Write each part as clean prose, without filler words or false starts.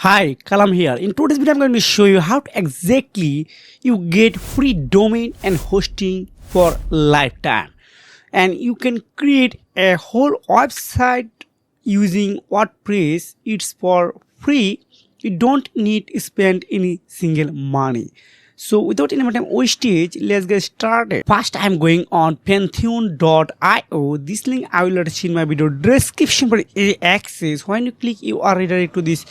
Hi, Kalam here. In today's video, I'm going to show you how to exactly you get free domain and hosting for lifetime. And you can create a whole website using WordPress. It's for free. You don't need to spend any single money. So without any more time wastage, let's get started. First, I'm going on pantheon.io. This link I will attach in my video description for access. When you click, you are redirected to this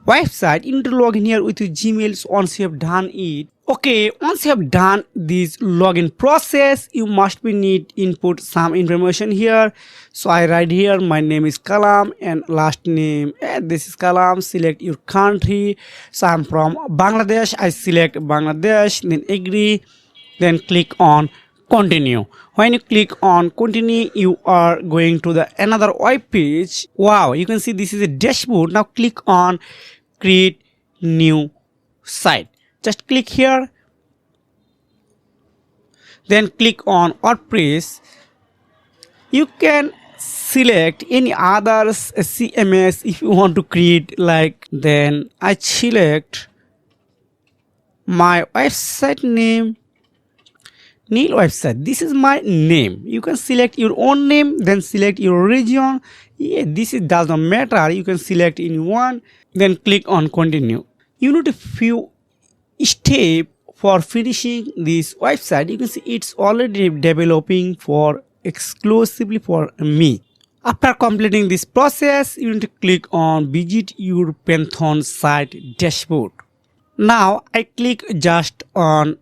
website. You need to log in here with your Gmail once you have done it. Okay, once you have done this login process, you must be need input some information here. So I write here my name is Kalam and last name this is Kalam. Select your country. So I'm from Bangladesh. I select Bangladesh, then agree, then click on continue. When you click on continue, you are going to the another web page. Wow, you can see this is a dashboard. Now click on create new site. Just click here, then click on WordPress. You can select any others CMS if you want to create, like, then I select my website name, Neil website. This is my name. You can select your own name, then select your region. This does not matter. You can select any one, then click on continue. You need a few steps for finishing this website. You can see it's already developing for exclusively for me. After completing this process, you need to click on visit your Pantheon site dashboard. Now I click just on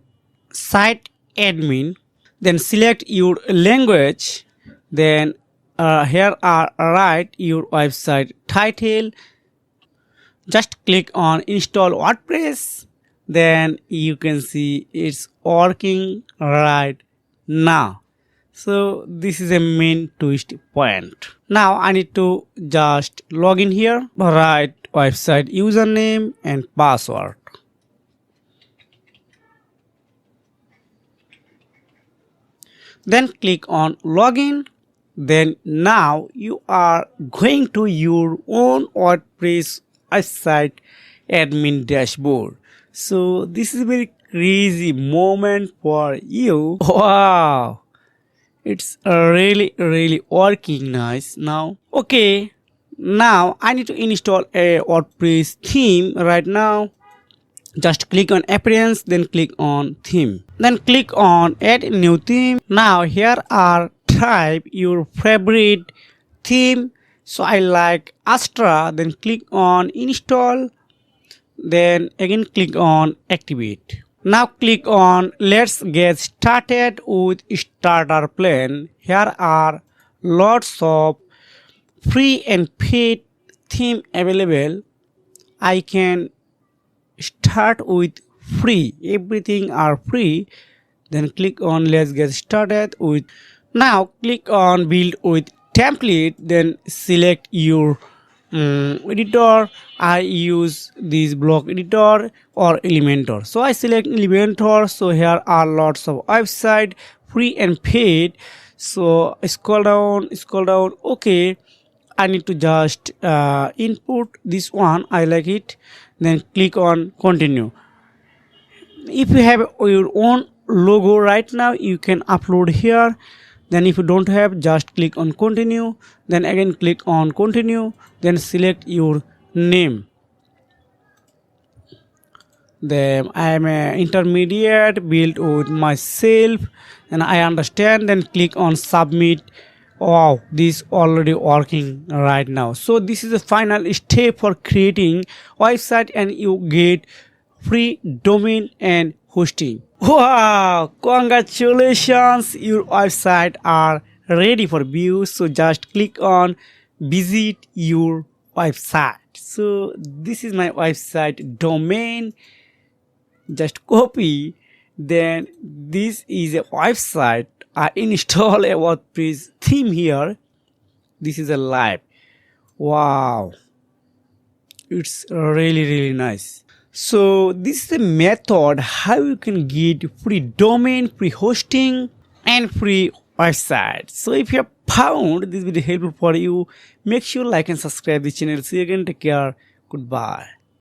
site admin, then select your language, then here are write your website title. Just click on install WordPress, then you can see it's working right now. So this is a main twist point. Now I need to just log in here, write website username and password. Then click on login. Then now you are going to your own WordPress website admin dashboard. So this is a very crazy moment for you. Wow, it's really working nice now. Okay, now I need to install a WordPress theme right now. Just click on appearance, then click on theme, then click on add new theme. Now here are type your favorite theme. So I like Astra, then click on install, then again click on activate. Now click on let's get started with starter plan. Here are lots of free and paid theme available. I can start with free. Everything are free. Then click on let's get started with. Now click on build with template, then select your editor. I use this block editor or Elementor. So I select Elementor. So here are lots of website free and paid. So scroll down. Okay, I need to just input this one. I like it. Then click on continue. If you have your own logo right now, you can upload here. Then if you don't have, just click on continue, then again click on continue, then select your name. Then I am an intermediate, built with myself, and I understand, then click on submit. Wow, this already working right now. So this is the final step for creating website and you get free domain and hosting. Wow, congratulations, your website are ready for view. So just click on visit your website. So this is my website domain. Just copy, then this is a website. I install a WordPress theme here. This is a live. Wow, it's really nice. So this is a method how you can get free domain, free hosting and free website. So if you have found this video helpful for you, make sure like and subscribe the channel. See you again. Take care. Goodbye.